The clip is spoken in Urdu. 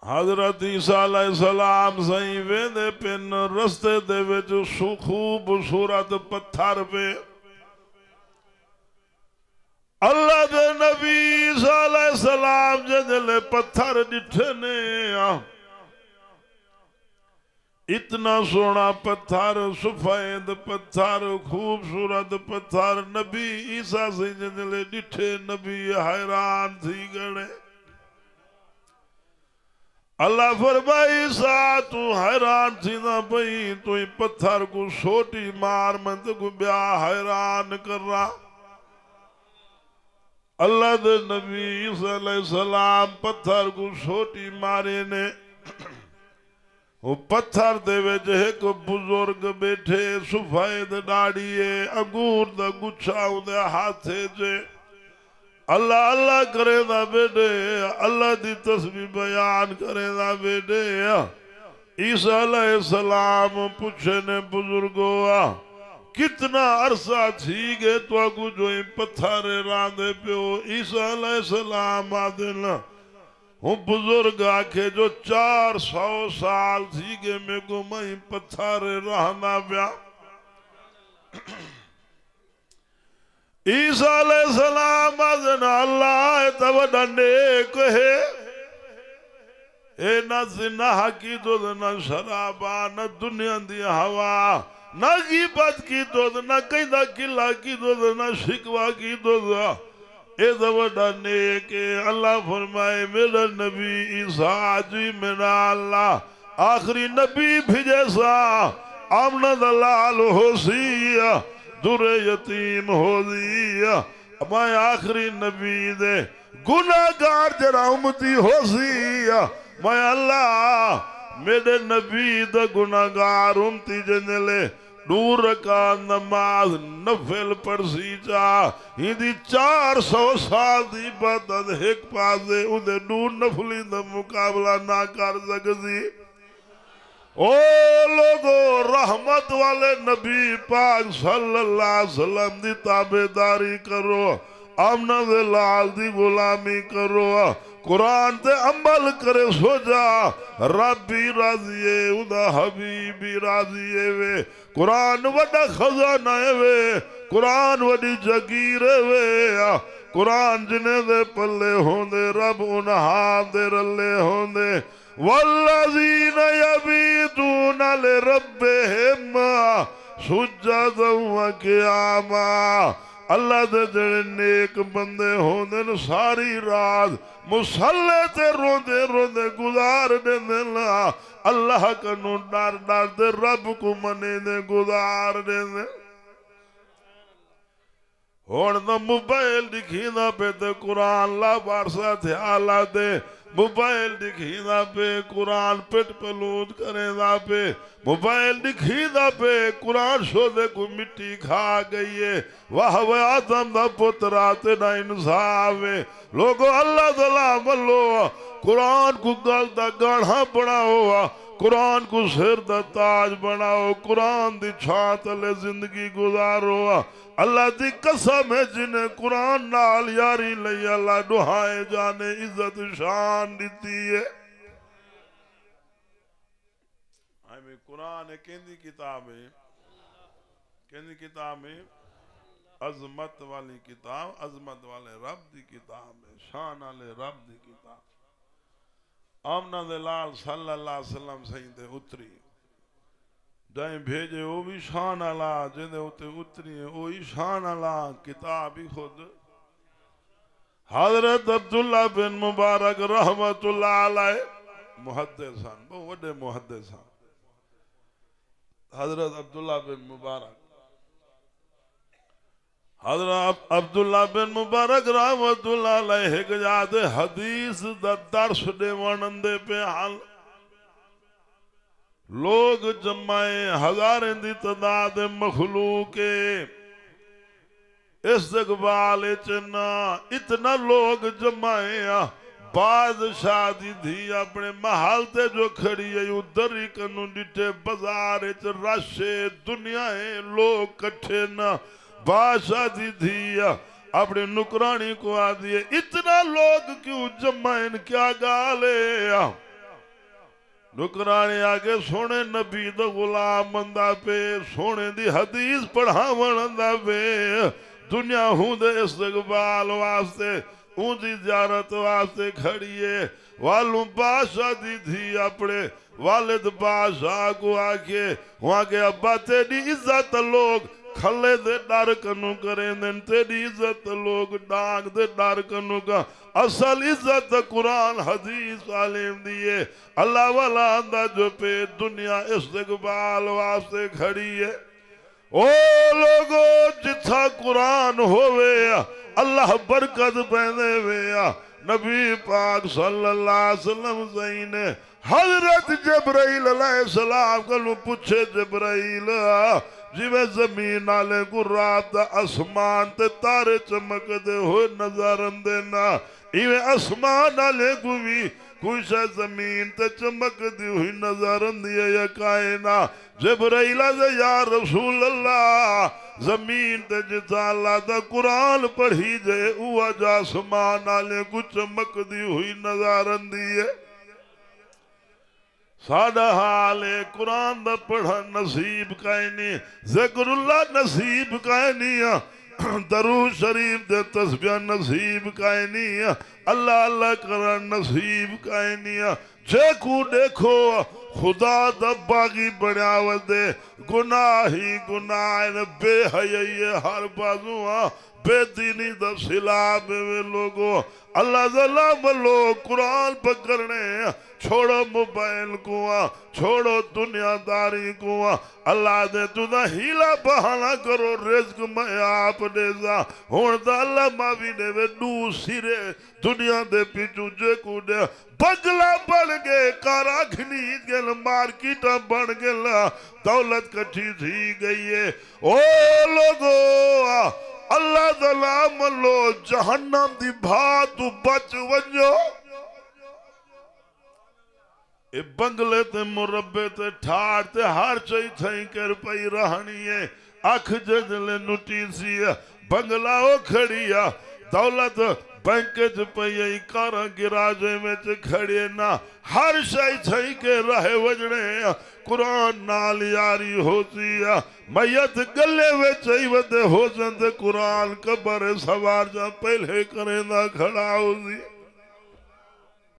حضرت عیسیٰ علیہ السلام سائیں ویندے پن رستے دے وچ خوبصورت پتھر پہ اللہ دے نبی عیسیٰ علیہ السلام جدلے پتھر ڈٹھے نے اتنا سونا پتھر سفید پتھر خوبصورت پتھر نبی عیسیٰ سے جدلے ڈٹھے نبی حیران تھی گڑے اللہ فرمائی عیسیٰ تو حیران تھی نہ بھئی تو ہی پتھر کو سوٹی مار مند کو بیا حیران کر رہا اللہ دے نبی عیسیٰ علیہ السلام پتھر کو سوٹی مارے نے وہ پتھر دے وچ ایک بزرگ بیٹھے سفید ڈاڑیے انگور دا گچھا دے ہاتھے جے اللہ اللہ کرے دا بیٹے اللہ دی تسبیح بیان کرے دا بیٹے عیسیٰ علیہ السلام پوچھے نے بزرگو کتنا عرصہ تھی گے تو اگو جو ان پتھر راندے پہ ہو عیسیٰ علیہ السلام آدھنا ہوں بزرگ آکھے جو 400 سال تھی گے میں کو میں پتھر رہنا پیا عیسیٰ علیہ السلام آدھنا اللہ توڑا نیک ہے اے نہ زنا کی دو نہ شرابہ نہ دنیا دی ہوا نہ غیبت کی دو نہ قیدہ کلا کی دو نہ شکوہ کی دو اے دوڑا نیک اللہ فرمائے میرا نبی عیسیٰ جی میرا اللہ آخری نبی بھیجے سا آمنہ دلال ہو سی در یتیم ہو دی میں آخری نبی دے گناہگار جرا امتی ہو سی میں اللہ میرے نبی دے گناہگار امتی جنلے نور کا نماز نفل پر سی چاہ ہندی 400 سال دی بدد ایک پاسے اندھے نور نفلی دا مقابلہ نہ کر سکتی او لوگو رحمت والے نبی پاک صلی اللہ علیہ وسلم دی تابعداری کرو آمنہ دے لال دی غلامی کرو قرآن تے عمل کرے سو جا رب بھی راضیے ادا حبیب بھی راضیے وے قرآن وڈا خزانہ وے قرآن وڈی جگیر وے قرآن جنے دے پلے ہوں دے رب انہاں دے رلے ہوں دے والذین یبیتون لربہم سجدا وقیاما اللہ دے جڑے نیک بندے ہوندے ساری رات مصلی تے روندے روندے گزار دے نا اللہ کنو ڈر ڈر دے رب کو منے دے گزار دے ہون دا موبائل دکھی دا پہ تے قرآن لا بارسا تھے آلہ دے موبائل دکھی دا پہ قرآن پٹ پلود کرے دا پہ موبائل دکھی دا پہ قرآن شو دے کو مٹی کھا گئی ہے واہ وے آدم دا پتراتے نا انصافے لوگو اللہ دلہ ملو قرآن کو گل دا گاڑھا بڑا ہوا قرآن کو سر دا تاج بناؤ قرآن دی چھانت لے زندگی گزارو اللہ دی قسم ہے جنہیں قرآن نال یاری لئی اللہ دعائے جانے عزت شان دیتی ہے ہمیں قرآن کہندی کتاب ہے عظمت والی کتاب عظمت والے رب دی کتاب ہے شان والے رب دی کتاب آمنہ دلال صلی اللہ علیہ وسلم سہیں دے اتری جائیں بھیجے وہ بھی شان اللہ جنہیں ہوتے اتری ہیں وہی شان اللہ کتاب ہی خود حضرت عبداللہ بن مبارک رحمت اللہ علیہ محدثان بہت وڈے محدثان حضرت عبداللہ بن مبارک حضرت عبداللہ بن مبارک رحمت اللہ علیہ ایک جات حدیث دا درس دے ورنندے پہ حال لوگ جمائیں ہزاریں دی تعداد مخلوق استقبال چنا اتنا لوگ جمائیں بادشاہ دی دھی اپنے محل تے جو کھڑی ہے ادھر ہی کنو ڈٹے بازار چ رشے دنیا ہے لوگ کٹھے نہ بادشاہ دی دھی اپنے نکرانی کو آدھیے اتنا لوگ کیوں جمائیں کیا گالے نکرانے آگے سونے نبی دا غلام بندہ پہ سونے دی حدیث پڑھاون دا پہ دنیا ہوں دے استقبال واسطے اون دی زیارت واسطے کھڑیے والوں بادشاہ دی تھی اپنے والد بادشاہ کو آکے وہاں کے ابا تیری عزت لوگ کھلے دے ڈار کنو کریں دن تیری عزت لوگ ڈانگ دے ڈار کنو کا اصل عزت قرآن حدیث عالم دیئے اللہ والا اندہ جو پہ دنیا استقبال واسطے کھڑی ہے او لوگو جتھا قرآن ہوئے اللہ برکت پہنے ہوئے نبی پاک صلی اللہ علیہ وسلم زین حضرت جبرائیل علیہ السلام کلو پوچھے جبرائیل جی میں زمین آلے کو رات دا اسمان تے تارے چمک دے ہوئے نظارن دینا ایویں اسمان آلے کو بھی کوئی شاہ زمین تے چمک دی ہوئی نظارن دیا یا کائنا جبرائیل سے یا رسول اللہ زمین تے جتا اللہ دا قرآن پڑھی جائے اوہ جا اسمان آلے کو چمک دی ہوئی نظارن دیا ساڑھا حالے قرآن دا پڑھا نصیب کائنی ذکر اللہ نصیب کائنی درود شریف دے تسبیح نصیب کائنی اللہ اللہ کرن نصیب کائنی جے کو دیکھو خدا دا باغی بنیاوت دے گناہی گناہ بے حیائی ہر بازو بے دینی دا سلاب میں لوگو اللہ ظلم لوگ قرآن پکڑنے چھوڑو موبائل کو چھوڑو دنیا داری کو اللہ دے تو دا ہیلا بہانا کرو رزق میں آپ دے زا ہون دا اللہ ماوی نے وے نو سیرے دنیا دے پیچھو جے کو دے بگلا بڑھ گئے کارا کھنیت گئے مارکیٹا بڑھ گئے دولت کٹھی تھی گئی ہے او لوگو اللہ دلام لو جہنم دی بھاتو بچ ونجو اے بنگلے تے مربے تے ٹھاڑ تے ہر چاہی تھائی کر پئی رہنی ہے اکھ ججلے نٹی سی بنگلہ ہو کھڑیا دولت بینکج پئی کارا گراجے میں چے کھڑی نا ہر شاہی تھائی کے رہے وجنے قرآن نال یاری ہوتی ہے میت گلے وے چاہی ودے ہو جندے قرآن قبر سوار جا پہلے کریں دا کھڑا ہوتی